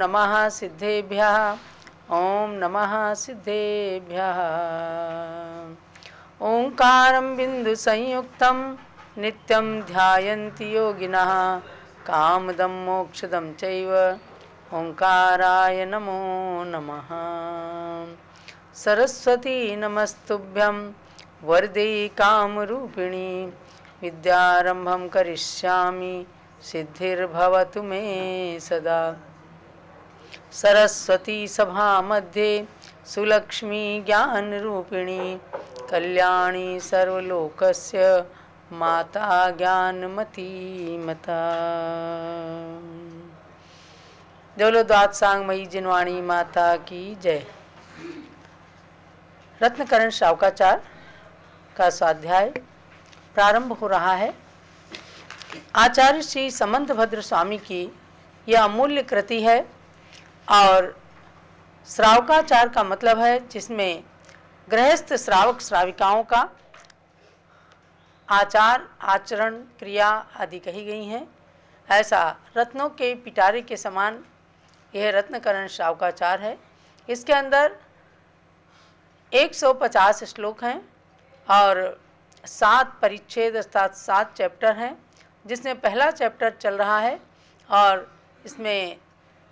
नमः सिद्धेभ्यः। ओम नमः सिद्धेभ्यः। ओंकारं बिंदु संयुक्तं नित्यं ध्यायन्ति योगिनः कामदं मोक्षदं चैव ओंकाराय नमो नमः। सरस्वती नमस्तुभ्यं वरदे कामरूपिणी विद्यारंभं करिष्यामि सिद्धिर्भवतु मे सदा। सरस्वती सभा मध्ये सुलक्ष्मी ज्ञान रूपिणी कल्याणी सर्वलोकस्य माता ज्ञानमती मता। बोलो द्वादशांगमयी जिनवाणी माता की जय। रत्नकरण शावकाचार्य का स्वाध्याय प्रारंभ हो रहा है। आचार्य श्री समंतभद्र स्वामी की यह अमूल्य कृति है और श्रावकाचार का मतलब है जिसमें गृहस्थ श्रावक श्राविकाओं का आचार आचरण क्रिया आदि कही गई हैं। ऐसा रत्नों के पिटारे के समान यह रत्नकरण शावकाचार है। इसके अंदर 150 श्लोक हैं और 7 परिच्छेद अर्थात 7 चैप्टर हैं, जिसमें पहला चैप्टर चल रहा है और इसमें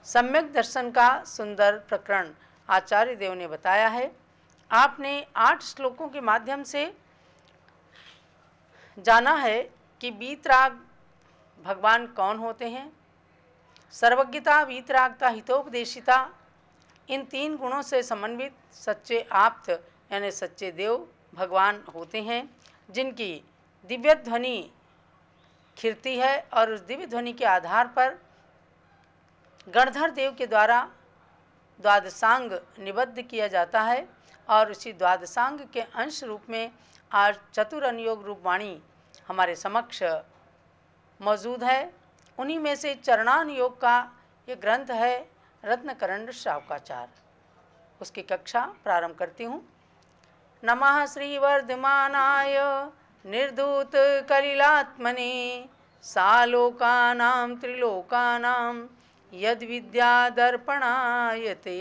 सम्यक दर्शन का सुंदर प्रकरण आचार्य देव ने बताया है। आपने 8 श्लोकों के माध्यम से जाना है कि वीतराग भगवान कौन होते हैं। सर्वज्ञता, वीतरागता, हितोपदेशिता, इन 3 गुणों से समन्वित सच्चे आप्त यानी सच्चे देव भगवान होते हैं, जिनकी दिव्य ध्वनि खिरती है और उस दिव्य ध्वनि के आधार पर गणधर देव के द्वारा द्वादशांग निबद्ध किया जाता है और उसी द्वादशांग के अंश रूप में आज चतुर अनुयोग रूप वाणी हमारे समक्ष मौजूद है। उन्हीं में से चरणानुयोग का ये ग्रंथ है रत्नकरण शावकाचार। उसकी कक्षा प्रारंभ करती हूँ। नमः श्री वर्धमानाय निर्धूत कलिलात्मने सालोकानां त्रिलोकानां यद विद्या दर्पणायते।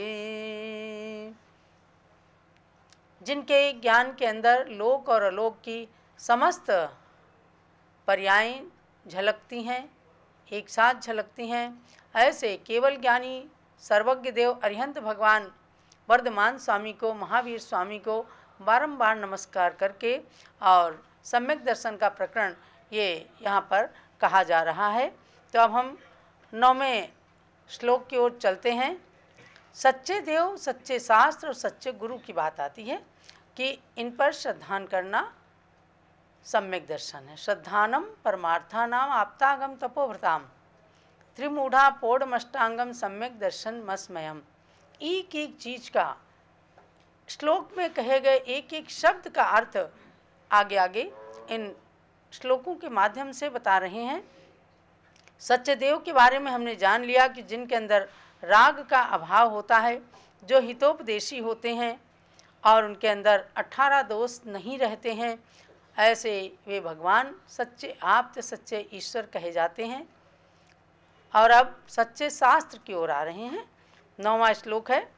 जिनके ज्ञान के अंदर लोक और अलोक की समस्त पर्यायें झलकती हैं, एक साथ झलकती हैं, ऐसे केवल ज्ञानी सर्वज्ञ देव अरिहंत भगवान वर्धमान स्वामी को, महावीर स्वामी को बारंबार नमस्कार करके और सम्यक दर्शन का प्रकरण ये यहाँ पर कहा जा रहा है। तो अब हम 9वें श्लोक की ओर चलते हैं। सच्चे देव, सच्चे शास्त्र और सच्चे गुरु की बात आती है कि इन पर श्रद्धान करना सम्यक दर्शन है। श्रद्धानम परमार्थानाम आप्तागम तपोव्रताम त्रिमूढ़ा पौढ़मष्टांगम सम्यक दर्शन मस्मयम। एक एक चीज का श्लोक में कहे गए एक एक शब्द का अर्थ आगे आगे इन श्लोकों के माध्यम से बता रहे हैं। सच्चे देव के बारे में हमने जान लिया कि जिनके अंदर राग का अभाव होता है, जो हितोपदेशी होते हैं और उनके अंदर 18 दोष नहीं रहते हैं, ऐसे वे भगवान सच्चे आप्त सच्चे ईश्वर कहे जाते हैं। और अब सच्चे शास्त्र की ओर आ रहे हैं। 9वां श्लोक है।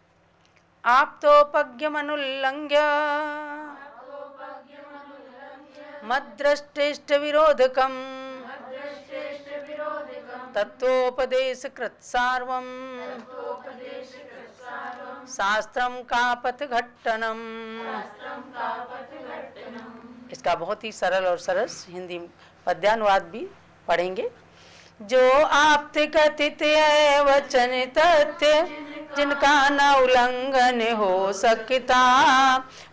आप्तोपज्ञमनुल्लंघ्य मद्द्रष्टेष्ट विरोधकम तत्वोपदेशकृत सार्वम शास्त्रम कापथघट्टनम। इसका बहुत ही सरल और सरस हिंदी पद्यानुवाद भी पढ़ेंगे। जो आप्त कथित है वचन तथ्य जिनका न उल्लंघन हो सकता,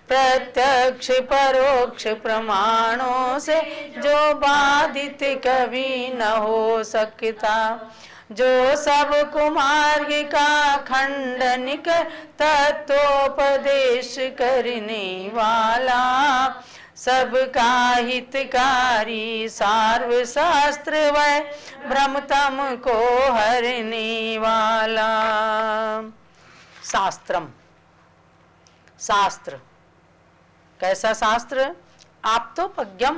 प्रत्यक्ष परोक्ष प्रमाणों से जो बाधित कभी न हो सकता। जो सब कुमार्ग का खंडन कर तत्वोपदेश करने वाला, सबका हितकारी सार्वशास्त्र वै भ्रमतम को हरने वाला। शास्त्रम, शास्त्र कैसा शास्त्र? आप्तोपज्ञम,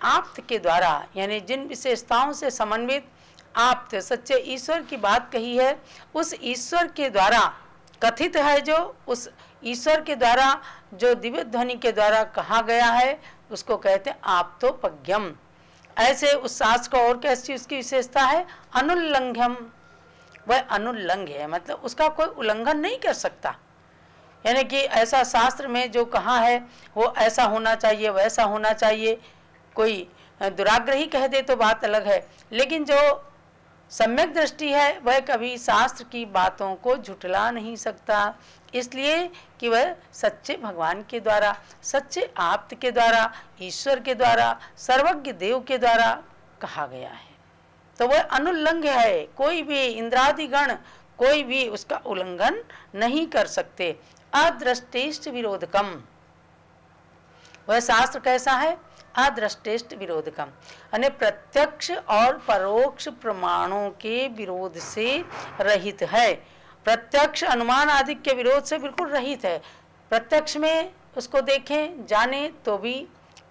आप्त के द्वारा यानी जिन विशेषताओं से समन्वित आप सच्चे ईश्वर की बात कही है, उस ईश्वर के द्वारा कथित है, जो उस ईश्वर के द्वारा जो दिव्य ध्वनि के द्वारा कहा गया है उसको कहते हैं आप्तोपज्ञम। ऐसे उस शास्त्र का और कैसी उसकी विशेषता है, अनुल्लंघ्यम, वह अनुल्लंघ्य है, मतलब उसका कोई उल्लंघन नहीं कर सकता। यानी कि ऐसा शास्त्र में जो कहा है वो ऐसा होना चाहिए, वैसा होना चाहिए, कोई दुराग्रही कह दे तो बात अलग है, लेकिन जो सम्यक दृष्टि है वह कभी शास्त्र की बातों को झुठला नहीं सकता, इसलिए कि वह सच्चे भगवान के द्वारा, सच्चे आप्त के द्वारा, ईश्वर के द्वारा, सर्वज्ञ देव के द्वारा कहा गया है। तो वह अनुल्लंघ्य है, कोई भी इंद्रादि गण कोई भी उसका उल्लंघन नहीं कर सकते। अदृष्टेष्ट विरोधकम, वह शास्त्र कैसा है, अदृष्टेष्ट विरोधकम, यानी प्रत्यक्ष और परोक्ष प्रमाणों के विरोध से रहित है। प्रत्यक्ष अनुमान आदि के विरोध से बिल्कुल रहित है। प्रत्यक्ष में उसको देखें जाने तो भी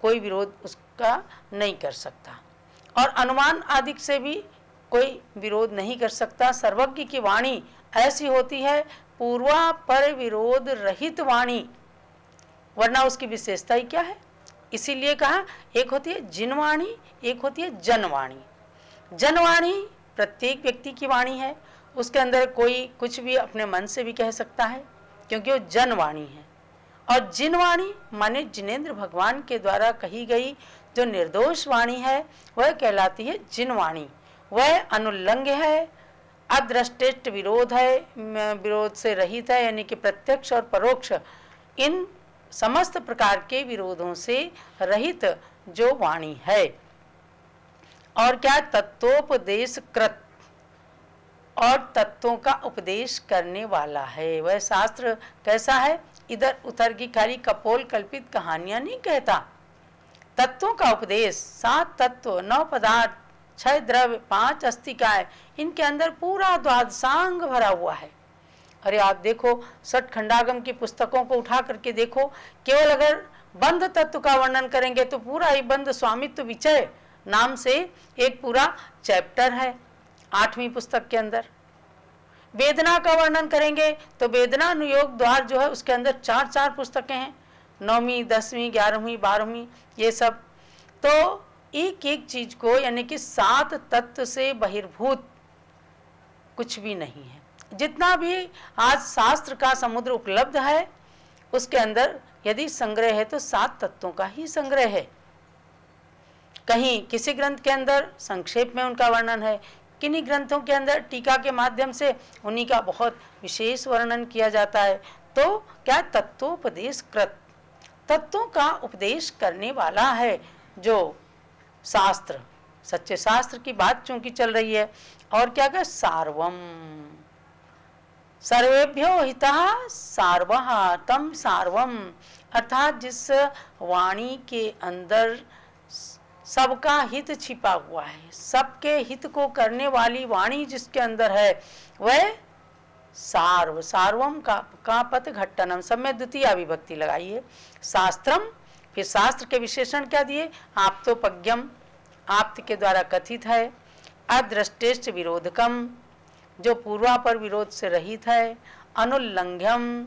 कोई विरोध उसका नहीं कर सकता, और अनुमान आदि से भी कोई विरोध नहीं कर सकता। सर्वज्ञ की वाणी ऐसी होती है पूर्वा पर विरोध रहित वाणी, वरना उसकी विशेषता ही क्या है। इसीलिए कहा एक होती है जिनवाणी, एक होती है जनवाणी। जनवाणी प्रत्येक व्यक्ति की वाणी है, उसके अंदर कोई कुछ भी अपने मन से भी कह सकता है क्योंकि वो जनवाणी है। और जिनवाणी माने जिनेंद्र भगवान के द्वारा कही गई जो निर्दोष वाणी है वह कहलाती है जिनवाणी, वह अनुल्लंघ्य है, अदृष्टेष्ट विरोध है, विरोध से रहित है, यानी कि प्रत्यक्ष और परोक्ष इन समस्त प्रकार के विरोधों से रहित जो वाणी है। और क्या, तत्वोपदेश कृत, और तत्वों का उपदेश करने वाला है। वह शास्त्र कैसा है, इधर उधर की खाली कपोल कल्पित कहानियां नहीं कहता। तत्वों का उपदेश, 7 तत्व, 9 पदार्थ, 6 द्रव्य, 5 अस्तिकाएं, इनके अंदर पूरा द्वादशांग भरा हुआ है। अरे आप देखो सठ खंडागम की पुस्तकों को उठा करके देखो, केवल अगर बंध तत्व का वर्णन करेंगे तो पूरा ही बंध स्वामित्व विचय नाम से एक पूरा चैप्टर है 8वीं पुस्तक के अंदर। वेदना का वर्णन करेंगे तो वेदना अनुयोग द्वार जो है उसके अंदर 4 पुस्तकें हैं, 9वीं, 10वीं, 11वीं, 12वीं, ये सब। तो एक एक चीज को, यानी कि 7 तत्व से बहिर्भूत कुछ भी नहीं है। जितना भी आज शास्त्र का समुद्र उपलब्ध है उसके अंदर यदि संग्रह है तो 7 तत्वों का ही संग्रह है। कहीं किसी ग्रंथ के अंदर संक्षेप में उनका वर्णन है, किन्हीं ग्रंथों के अंदर टीका के माध्यम से उन्हीं का बहुत विशेष वर्णन किया जाता है। तो क्या, तत्वोपदेश कृत, तत्वों का उपदेश करने वाला है जो शास्त्र, सच्चे शास्त्र की बात चूंकि चल रही है। और क्या कह, सार्वम, सर्वेभ्यो हितः सार्वः तम सार्वम, अर्थात जिस वाणी के अंदर सबका हित छिपा हुआ है, सबके हित को करने वाली वाणी जिसके अंदर है वह सार्व, सार्वम का पथ घट्टनम, सब में द्वितीय विभक्ति लगाइए। शास्त्रम, फिर शास्त्र के विशेषण क्या दिए, आप्तोपज्ञम, आप्त के द्वारा कथित है, अदृष्टेष्ट विरोधकम, जो पूर्वापर विरोध से रहित है, अनुल्लंघ्यम,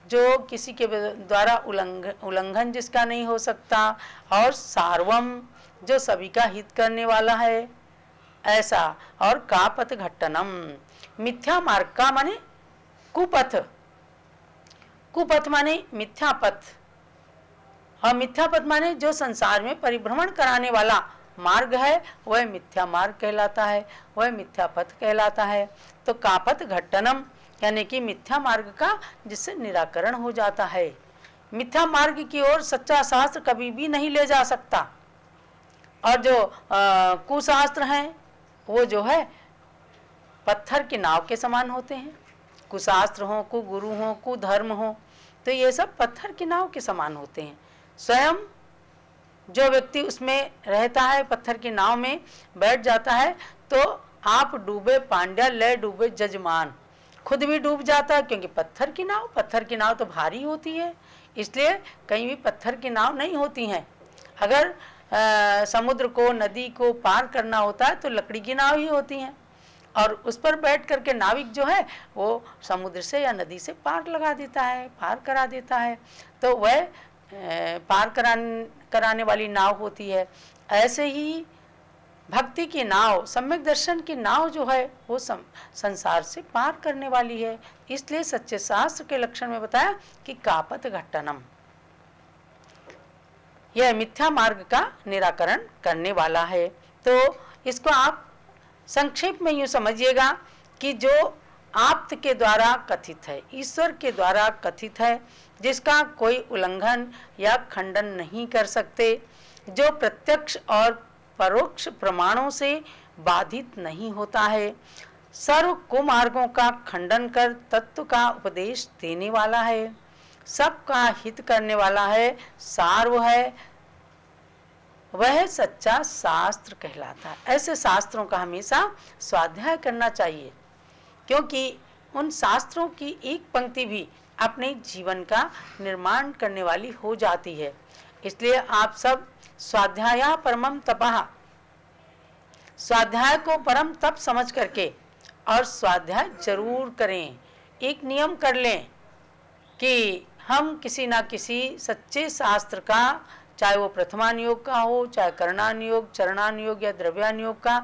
जो किसी के द्वारा उल्लंघन जिसका नहीं हो सकता, और सार्वम, जो सभी का हित करने वाला है, ऐसा। और कापथ घट्टनम, मिथ्या मार्ग का माने कुपथ, कुपथ माने मिथ्या पथ, और मिथ्या पथ माने जो संसार में परिभ्रमण कराने वाला मार्ग है वह मिथ्या मार्ग कहलाता है, वह मिथ्या पथ कहलाता है। तो कापथ घट्टनम यानी कि मिथ्या मार्ग का जिससे निराकरण हो जाता है। मिथ्या मार्ग की ओर सच्चा शास्त्र कभी भी नहीं ले जा सकता। और जो कुशास्त्र हैं वो जो है पत्थर की नाव के समान होते हैं। कुशास्त्र हो, कुगुरु हो, कुधर्म हो, तो ये सब पत्थर की नाव के समान होते हैं। स्वयं जो व्यक्ति उसमें रहता है, पत्थर की नाव में बैठ जाता है, तो आप डूबे पांड्या ले डूबे जजमान, खुद भी डूब जाता है, क्योंकि पत्थर की नाव तो भारी होती है, इसलिए कहीं भी पत्थर की नाव नहीं होती हैं। अगर समुद्र को, नदी को पार करना होता है तो लकड़ी की नाव ही होती हैं। और उस पर बैठ करके नाविक जो है वो समुद्र से या नदी से पार लगा देता है, पार करा देता है। तो वह पार कराने वाली नाव होती है। ऐसे ही भक्ति की नाव, सम्यक दर्शन की नाव जो है वो संसार से पार करने वाली है। इसलिए सच्चे शास्त्र के लक्षण में बताया कि कापत घट्टनम, यह मिथ्या मार्ग का निराकरण करने वाला है। तो इसको आप संक्षेप में यूँ समझिएगा कि जो आप्त के द्वारा कथित है, ईश्वर के द्वारा कथित है, जिसका कोई उल्लंघन या खंडन नहीं कर सकते, जो प्रत्यक्ष और परोक्ष प्रमाणों से बाधित नहीं होता है, सर्व कुमार्गों का खंडन कर तत्व का उपदेश देने वाला है, सबका हित करने वाला है, सार्व है, वह सच्चा शास्त्र कहलाता है। ऐसे शास्त्रों का हमेशा स्वाध्याय करना चाहिए, क्योंकि उन शास्त्रों की एक पंक्ति भी अपने जीवन का निर्माण करने वाली हो जाती है। इसलिए आप सब स्वाध्याय परमम तपः, स्वाध्याय को परम तप समझ करके और स्वाध्याय जरूर करें। एक नियम कर लें कि हम किसी ना किसी सच्चे शास्त्र का, चाहे वो प्रथमानुयोग का हो, चाहे करणानुयोग, चरणानुयोग या द्रव्यानुयोग का,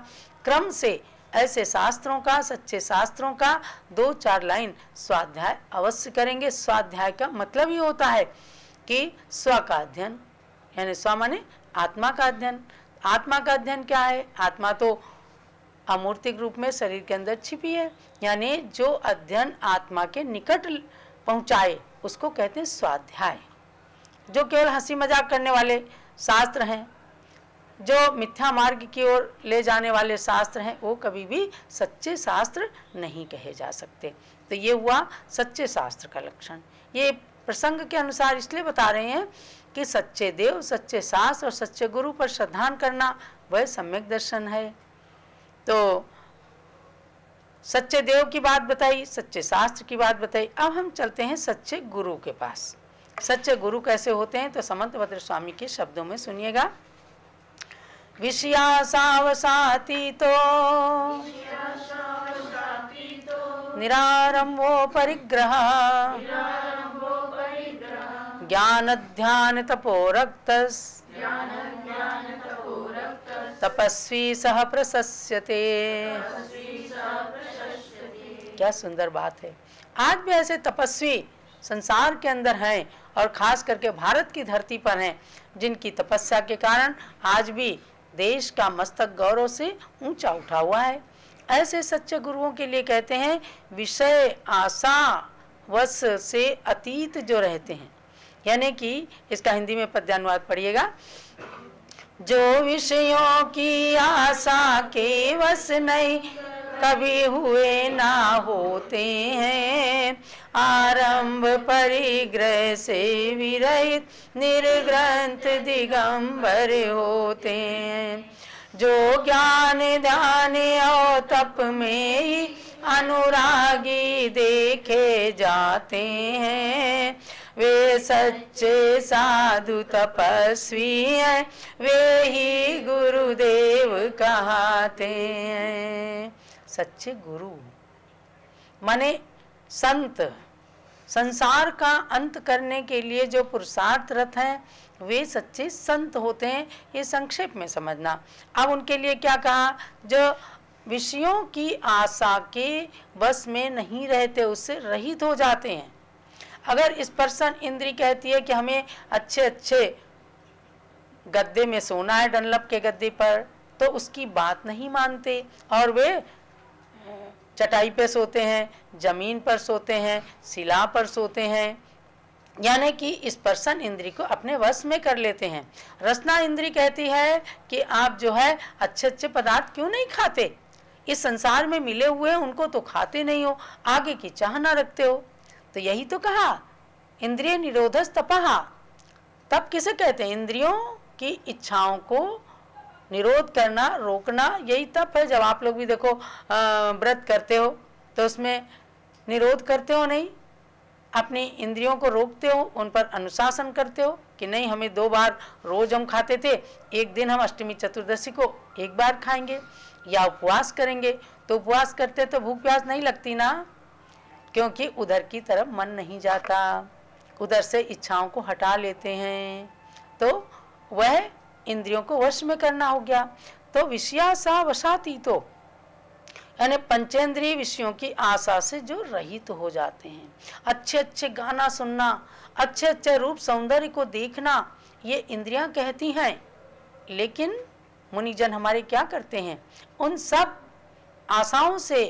क्रम से ऐसे शास्त्रों का, सच्चे शास्त्रों का 2-4 लाइन स्वाध्याय अवश्य करेंगे। स्वाध्याय का मतलब ही होता है कि स्व का अध्ययन, यानी स्व माने आत्मा का अध्ययन। आत्मा का अध्ययन क्या है? आत्मा तो अमूर्तिक रूप में शरीर के अंदर छिपी है, यानी जो अध्ययन आत्मा के निकट पहुंचाए उसको कहते हैं स्वाध्याय। जो केवल हंसी मजाक करने वाले शास्त्र हैं, जो मिथ्या मार्ग की ओर ले जाने वाले शास्त्र हैं, वो कभी भी सच्चे शास्त्र नहीं कहे जा सकते। तो ये हुआ सच्चे शास्त्र का लक्षण। ये प्रसंग के अनुसार इसलिए बता रहे हैं कि सच्चे देव, सच्चे शास्त्र और सच्चे गुरु पर श्रद्धान करना वह सम्यक दर्शन है। तो सच्चे देव की बात बताई, सच्चे शास्त्र की बात बताई। अब हम चलते हैं सच्चे गुरु के पास। सच्चे गुरु कैसे होते हैं? तो समंतभद्र स्वामी के शब्दों में सुनिएगा। विषयासावसातीतो निरारंभो परिग्रह ज्ञान ध्यान तपोरक्तस् तपस्वी सह प्रशस्यते। क्या सुंदर बात है। आज भी ऐसे तपस्वी संसार के अंदर हैं और खास करके भारत की धरती पर हैं, जिनकी तपस्या के कारण आज भी देश का मस्तक गौरव से ऊंचा उठा हुआ है। ऐसे सच्चे गुरुओं के लिए कहते हैं विषय आशा वश से अतीत जो रहते हैं, यानी कि इसका हिंदी में पद्यानुवाद पढ़िएगा। जो विषयों की आशा के वश नहीं कभी हुए ना होते हैं, आरंभ परिग्रह से विरहित निर्ग्रंथ दिगंबर होते हैं। जो ज्ञान ध्यान और तप में ही अनुरागी देखे जाते हैं, वे सच्चे साधु तपस्वी हैं, वे ही गुरुदेव कहते हैं। सच्चे गुरु माने संत, संसार का अंत करने के लिए जो पुरुषार्थरत हैं वे सच्चे संत होते हैं। ये संक्षेप में समझना। अब उनके लिए क्या कहा? जो विषयों की आशा के बस में नहीं रहते, उससे रहित हो जाते हैं। अगर इस पर्सन इंद्री कहती है कि हमें अच्छे अच्छे गद्दे में सोना है, डनलप के गद्दे पर, तो उसकी बात नहीं मानते और वे चटाई पे सोते हैं, जमीन पर सोते हैं, शिला पर सोते हैं, यानी कि इस पर्सन इंद्री को अपने वश में कर लेते हैं। रसना इंद्री कहती है कि आप जो है अच्छे अच्छे पदार्थ क्यों नहीं खाते, इस संसार में मिले हुए उनको तो खाते नहीं हो, आगे की चाहना रखते हो। तो यही तो कहा इंद्रिय निरोधस तपः। तप किसे कहते हैं? इंद्रियों की इच्छाओं को निरोध करना, रोकना, यही तप है। जब आप लोग भी देखो व्रत करते हो तो उसमें निरोध करते हो, नहीं, अपनी इंद्रियों को रोकते हो, उन पर अनुशासन करते हो कि नहीं हमें 2 बार रोज हम खाते थे, एक दिन हम अष्टमी चतुर्दशी को 1 बार खाएंगे या उपवास करेंगे। तो उपवास करते तो भूख प्यास नहीं लगती ना, क्योंकि उधर की तरफ मन नहीं जाता, उधर से इच्छाओं को हटा लेते हैं, तो वह इंद्रियों को वश में करना हो गया। तो विषयासा वशाती, तो यानी पंचेंद्रिय विषयों की आशा से जो रहित हो जाते हैं। अच्छे अच्छे गाना सुनना, अच्छे अच्छे रूप सौंदर्य को देखना, ये इंद्रियां कहती हैं, लेकिन मुनिजन हमारे क्या करते हैं, उन सब आशाओं से,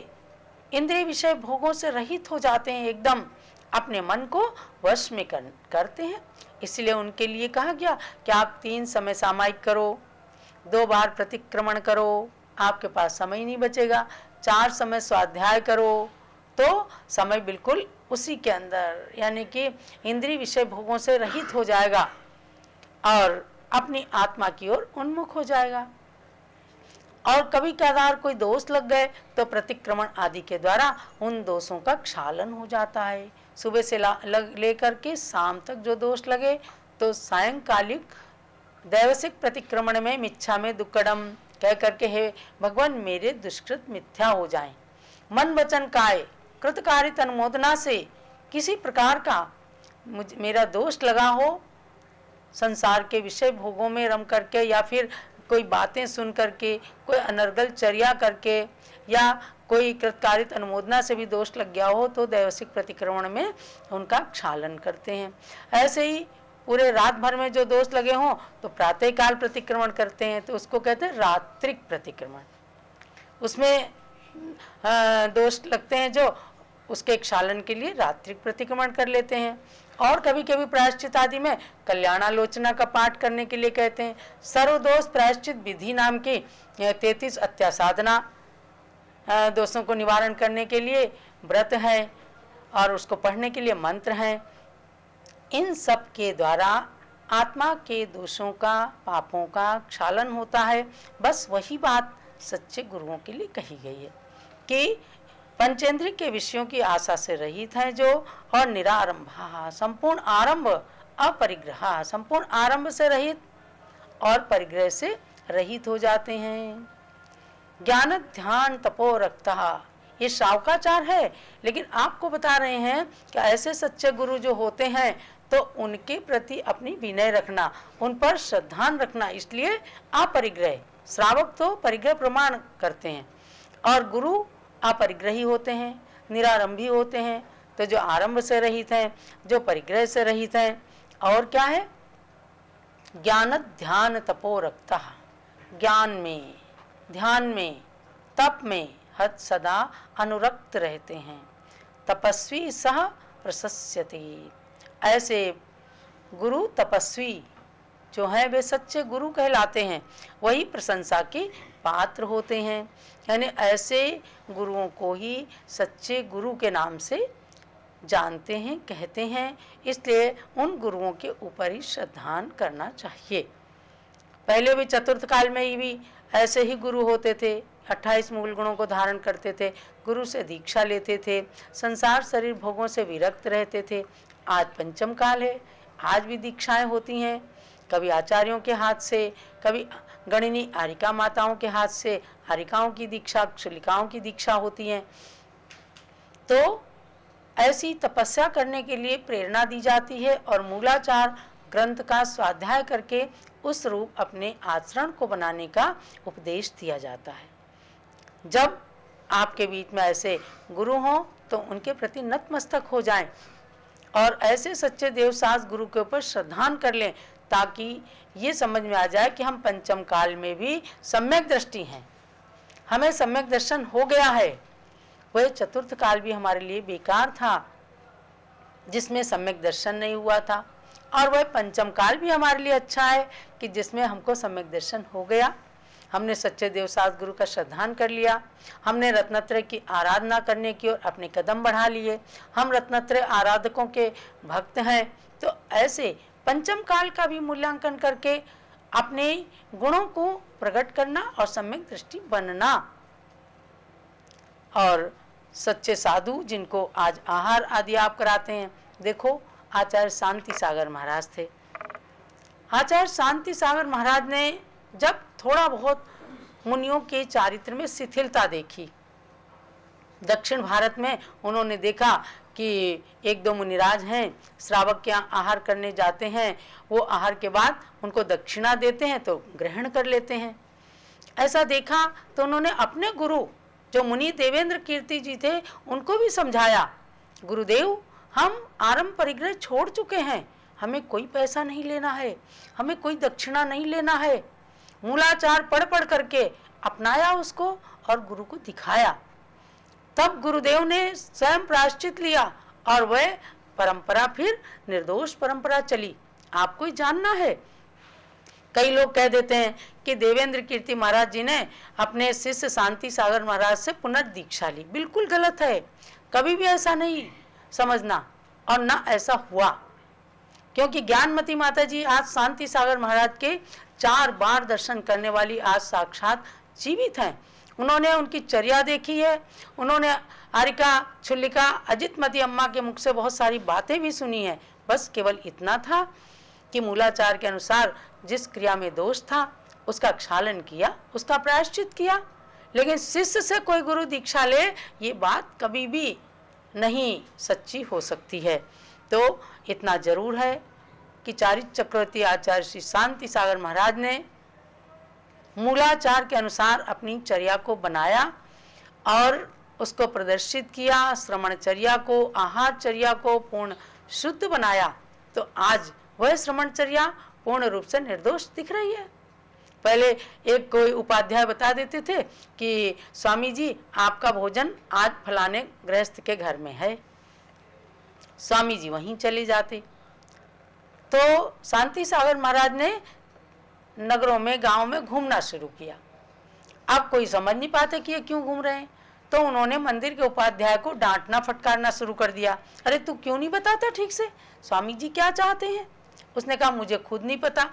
इंद्रिय विषय भोगों से रहित हो जाते हैं, एकदम अपने मन को वश में करते हैं। इसलिए उनके लिए कहा गया कि आप 3 समय सामायिक करो, 2 बार प्रतिक्रमण करो, आपके पास समय नहीं बचेगा, 4 समय स्वाध्याय करो, तो समय बिल्कुल उसी के अंदर, यानी कि इंद्रिय विषय भोगों से रहित हो जाएगा और अपनी आत्मा की ओर उन्मुख हो जाएगा। और कभी कभार कोई दोष लग गए तो प्रतिक्रमण आदि के द्वारा उन दोषों का क्षालन हो जाता है। सुबह से लेकर के शाम तक जो दोष लगे, तो सायंकालिक दैवसिक प्रतिक्रमण में मिच्छा में दुक्कड़म कह करके, हे भगवान मेरे दुष्कृत मिथ्या हो जाएं, मन वचन काय कृतकारित अनुमोदना से किसी प्रकार का मेरा दोष लगा हो, संसार के विषय भोगों में रम करके, या फिर कोई बातें सुन करके, कोई अनर्गल चर्या करके, या कोई कृतकारित अनुमोदना से भी दोष लग गया हो, तो दैवसिक प्रतिक्रमण में उनका क्षालन करते हैं। ऐसे ही पूरे रात भर में जो दोष लगे हों तो प्रातः काल प्रतिक्रमण करते हैं, तो उसको कहते हैं रात्रिक प्रतिक्रमण। उसमें दोष लगते हैं जो, उसके क्षालन के लिए रात्रिक प्रतिक्रमण कर लेते हैं। और कभी कभी प्रायश्चित आदि में कल्याणालोचना का पाठ करने के लिए कहते हैं। सर्वदोष प्रायश्चित विधि नाम की 33 अत्यासाधना दोषों को निवारण करने के लिए व्रत है, और उसको पढ़ने के लिए मंत्र हैं। इन सब के द्वारा आत्मा के दोषों का, पापों का क्षालन होता है। बस वही बात सच्चे गुरुओं के लिए कही गई है कि पंचेंद्रिय के विषयों की आशा से रहित है जो, और निरारंभा संपूर्ण आरंभ, अपरिग्रह संपूर्ण आरंभ से रहित और परिग्रह से रहित हो जाते हैं। ज्ञान ध्यान तपो रक्तः, ये शावकाचार है, लेकिन आपको बता रहे हैं कि ऐसे सच्चे गुरु जो होते हैं तो उनके प्रति अपनी विनय रखना, उन पर श्रद्धान रखना, इसलिए अपरिग्रह। श्रावक तो परिग्रह प्रमाण करते हैं और गुरु अपरिग्रही होते हैं, निरारंभी होते हैं। तो जो आरंभ से रहित हैं, जो परिग्रह से रहित हैं, और क्या है, ज्ञान ध्यान तपो रक्तः, ज्ञान में, ध्यान में, तप में हद सदा अनुरक्त रहते हैं। तपस्वी सह प्रशस्यते, ऐसे गुरु तपस्वी जो हैं वे सच्चे गुरु कहलाते हैं, वही प्रशंसा के पात्र होते हैं। यानी ऐसे गुरुओं को ही सच्चे गुरु के नाम से जानते हैं, कहते हैं। इसलिए उन गुरुओं के ऊपर ही श्रद्धान करना चाहिए। पहले भी चतुर्थ काल में ही भी ऐसे ही गुरु होते थे, 28 मूल गुणों को धारण करते थे, गुरु से दीक्षा लेते थे, संसार शरीर भोगों से विरक्त रहते थे। आज पंचम काल है, आज भी दीक्षाएं होती हैं, कभी आचार्यों के हाथ से, कभी गणिनी आरिका माताओं के हाथ से आरिकाओं की दीक्षा, क्षुलिकाओं की दीक्षा होती है। तो ऐसी तपस्या करने के लिए प्रेरणा दी जाती है और मूलाचार ग्रंथ का स्वाध्याय करके उस रूप अपने आचरण को बनाने का उपदेश दिया जाता है। जब आपके बीच में ऐसे गुरु हों तो उनके प्रति नतमस्तक हो जाएं और ऐसे सच्चे देवसास गुरु के ऊपर श्रद्धान कर लें, ताकि ये समझ में आ जाए कि हम पंचम काल में भी सम्यक दृष्टि हैं, हमें सम्यक दर्शन हो गया है। वह चतुर्थ काल भी हमारे लिए बेकार था जिसमें सम्यक दर्शन नहीं हुआ था, और वह पंचम काल भी हमारे लिए अच्छा है कि जिसमें हमको सम्यक दर्शन हो गया। हमने सच्चे देवसास गुरु का श्रद्धान कर लिया, हमने रत्नत्रय की आराधना करने की ओर अपने कदम बढ़ा लिए, हम रत्नत्रय आराधकों के भक्त हैं। तो ऐसे पंचम काल का भी मूल्यांकन करके अपने गुणों को प्रकट करना और सम्यक दृष्टि बनना। और सच्चे साधु जिनको आज आहार आदि आप कराते हैं, देखो आचार्य शांति सागर महाराज थे। आचार्य शांति सागर महाराज ने जब थोड़ा बहुत मुनियों के चारित्र में शिथिलता देखी दक्षिण भारत में उन्होंने देखा कि एक दो मुनिराज हैं, श्रावक के यहाँ आहार करने जाते हैं, वो आहार के बाद उनको दक्षिणा देते हैं तो ग्रहण कर लेते हैं। ऐसा देखा तो उन्होंने अपने गुरु जो मुनि देवेंद्र कीर्ति जी थे उनको भी समझाया, गुरुदेव हम आरंभ परिग्रह छोड़ चुके हैं, हमें कोई पैसा नहीं लेना है, हमें कोई दक्षिणा नहीं लेना है। मूलाचार पढ़ पढ़ करके अपनाया उसको और गुरु को दिखाया। तब गुरुदेव ने स्वयं प्रायश्चित लिया और वह परंपरा फिर निर्दोष परंपरा चली। आपको ही जानना है, कई लोग कह देते हैं कि देवेंद्र कीर्ति महाराज जी ने अपने शिष्य शांति सागर महाराज से पुनर्दीक्षा ली। बिल्कुल गलत है, कभी भी ऐसा नहीं समझना और ना ऐसा हुआ, क्योंकि ज्ञानमती माता जी आज शांति सागर महाराज के 4 बार दर्शन करने वाली आज साक्षात जीवित हैं। उन्होंने उनकी चर्या देखी है, उन्होंने आरिका छुल्लिका अजितमती अम्मा के मुख से बहुत सारी बातें भी सुनी है। बस केवल इतना था कि मूलाचार के अनुसार जिस क्रिया में दोष था उसका क्षालन किया, उसका प्रायश्चित किया। लेकिन शिष्य से कोई गुरु दीक्षा ले, ये बात कभी भी नहीं सच्ची हो सकती है। तो इतना जरूर है कि चारित्र चक्रवर्ती आचार्य श्री शांति सागर महाराज ने मूलाचार के अनुसार अपनी चर्या को बनाया और उसको प्रदर्शित किया, श्रमणचर्या को, आहारचर्या को पूर्ण शुद्ध बनाया। तो आज वह श्रमणचर्या पूर्ण रूप से निर्दोष दिख रही है। पहले एक कोई उपाध्याय बता देते थे कि स्वामी जी आपका भोजन आज फलाने गृहस्थ के घर में है, स्वामी जी वहीं चले जाते। तो शांति सागर महाराज ने नगरों में गांव में घूमना शुरू किया। अब कोई समझ नहीं पाते कि ये क्यों घूम रहे हैं, तो उन्होंने मंदिर के उपाध्याय को डांटना फटकारना शुरू कर दिया। अरे तू क्यों नहीं बताता ठीक से, स्वामी जी क्या चाहते हैं? उसने कहा मुझे खुद नहीं पता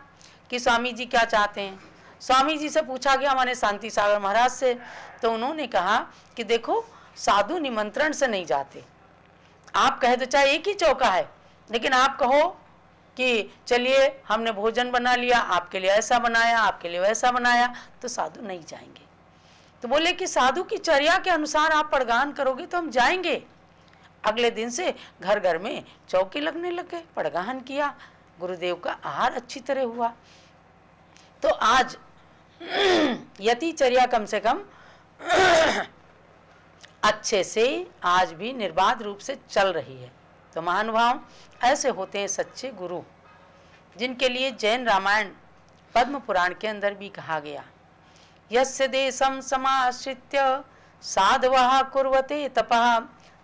कि स्वामी जी क्या चाहते हैं। स्वामी जी से पूछा गया हमारे शांति सागर महाराज से, तो उन्होंने कहा कि देखो साधु निमंत्रण से नहीं जाते, आप कहे तो चाहे एक ही चौका है, लेकिन आप कहो कि चलिए हमने भोजन बना लिया, आपके लिए ऐसा बनाया, आपके लिए वैसा बनाया, तो साधु नहीं जाएंगे। तो बोले कि साधु की चर्या के अनुसार आप पड़गान करोगे तो हम जाएंगे। अगले दिन से घर घर में चौकी लगने लग गए, पड़गान किया, गुरुदेव का आहार अच्छी तरह हुआ। तो आज यतिचर्या कम से कम अच्छे से आज भी निर्बाध रूप से चल रही है। तो महानुभाव ऐसे होते हैं सच्चे गुरु, जिनके लिए जैन रामायण पद्म पुराण के अंदर भी कहा गया, यस्य देशम समाश्रित्य साधवः कुर्वते तपः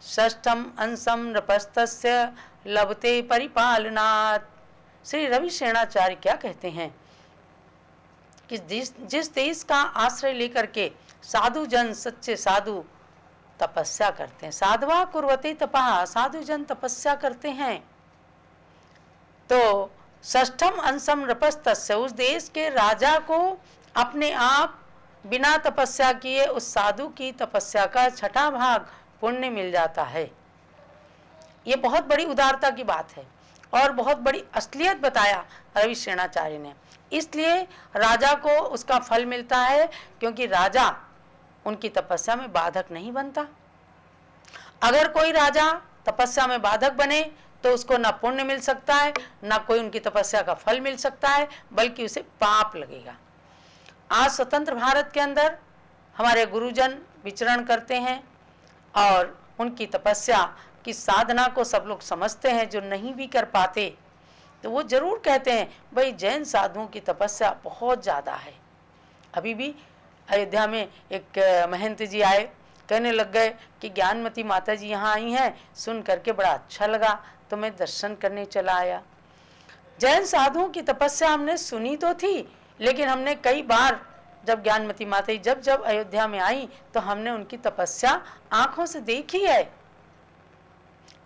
षष्ठम अंशम नृपस्तस्य लभते परिपालनात्। श्री रवि सेनाचार्य क्या कहते हैं कि जिस देश का आश्रय लेकर के साधु जन सच्चे साधु तपस्या करते हैं, साधवा कुर्वते तपः, साधु जन तपस्या करते हैं, तो षष्ठम अंशम नृपस्तस्य, उस देश के राजा को अपने आप बिना तपस्या किए उस साधु की तपस्या का 6ठा भाग पुण्य मिल जाता है। ये बहुत बड़ी उदारता की बात है और बहुत बड़ी असलियत बताया रवि सेनाचार्य ने। इसलिए राजा को उसका फल मिलता है, क्योंकि राजा उनकी तपस्या में बाधक नहीं बनता। अगर कोई राजा तपस्या में बाधक बने तो उसको ना पुण्य मिल सकता है, ना कोई उनकी तपस्या का फल मिल सकता है, बल्कि उसे पाप लगेगा। आज स्वतंत्र भारत के अंदर हमारे गुरुजन विचरण करते हैं और उनकी तपस्या की साधना को सब लोग समझते हैं, जो नहीं भी कर पाते तो वो जरूर कहते हैं भाई जैन साधुओं की तपस्या बहुत ज़्यादा है। अभी भी अयोध्या में एक महंत जी आए, कहने लग गए कि ज्ञानमती माता जी यहाँ आई हैं, सुन करके बड़ा अच्छा लगा तो मैं दर्शन करने चला आया। जैन साधुओं की तपस्या हमने सुनी तो थी, लेकिन हमने कई बार जब ज्ञानमती माता जी जब अयोध्या में आई तो हमने उनकी तपस्या आंखों से देखी है।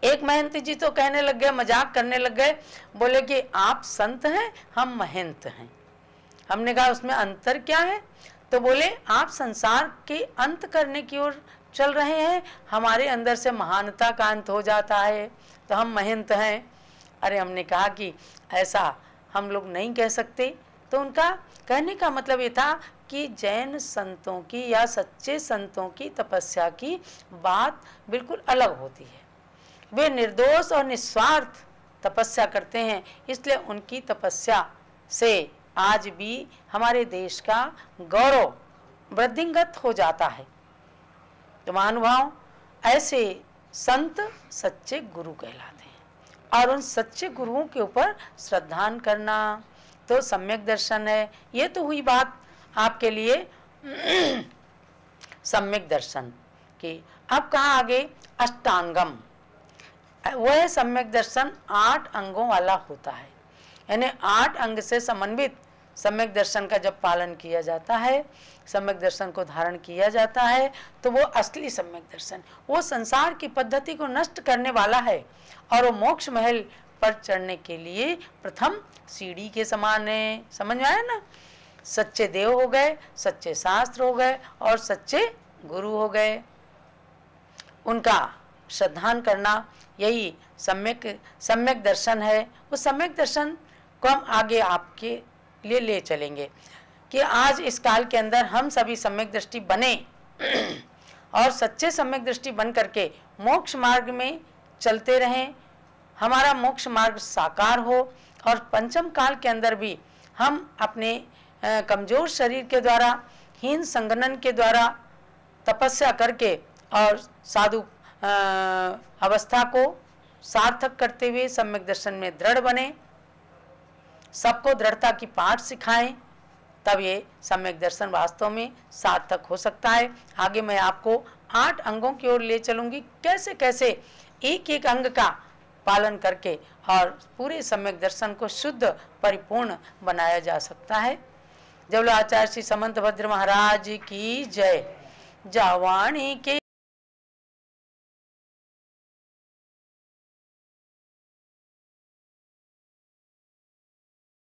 एक महंत जी तो कहने लग गए, मजाक करने लग गए, बोले कि आप संत हैं, हम महंत हैं। हमने कहा उसमें अंतर क्या है? तो बोले आप संसार के अंत करने की ओर चल रहे हैं, हमारे अंदर से महानता का अंत हो जाता है तो हम महंत हैं। अरे हमने कहा कि ऐसा हम लोग नहीं कह सकते। तो उनका कहने का मतलब ये था कि जैन संतों की या सच्चे संतों की तपस्या की बात बिल्कुल अलग होती है। वे निर्दोष और निस्वार्थ तपस्या करते हैं, इसलिए उनकी तपस्या से आज भी हमारे देश का गौरव वृद्धिंगत हो जाता है। तो महानुभाव, ऐसे संत सच्चे गुरु कहलाते हैं और उन सच्चे गुरुओं के ऊपर श्रद्धान करना तो सम्यक दर्शन है। ये तो हुई बात आपके लिए सम्यक दर्शन की। अब कहाँ आगे, अष्टांगम। वह सम्यक दर्शन 8 अंगों वाला होता है, यानी 8 अंग से समन्वित सम्यक दर्शन का जब पालन किया जाता है, सम्यक दर्शन को धारण किया जाता है, तो वो असली सम्यक दर्शन, वो संसार की पद्धति को नष्ट करने वाला है और वो मोक्ष महल पर चढ़ने के लिए प्रथम सीढ़ी के समान है। समझ में आया ना? सच्चे देव हो गए, सच्चे शास्त्र हो गए और सच्चे गुरु हो गए, उनका श्रद्धान करना यही सम्यक दर्शन है। उस सम्यक दर्शन को हम आगे आपके लिए ले चलेंगे कि आज इस काल के अंदर हम सभी सम्यक दृष्टि बने और सच्चे सम्यक दृष्टि बन करके मोक्ष मार्ग में चलते रहें, हमारा मोक्ष मार्ग साकार हो और पंचम काल के अंदर भी हम अपने कमजोर शरीर के द्वारा, हीन संगनन के द्वारा तपस्या करके और साधु अवस्था को सार्थक करते हुए सम्यक दर्शन में दृढ़ बने, सबको दृढ़ता की पाठ सिखाएं, तब ये सम्यक दर्शन वास्तव में सार्थक हो सकता है। आगे मैं आपको 8 अंगों की ओर ले चलूंगी, कैसे कैसे एक एक अंग का पालन करके और पूरे सम्यक दर्शन को शुद्ध परिपूर्ण बनाया जा सकता है। जब आचार्य श्री समंत भद्र महाराज की जय। जावाणी के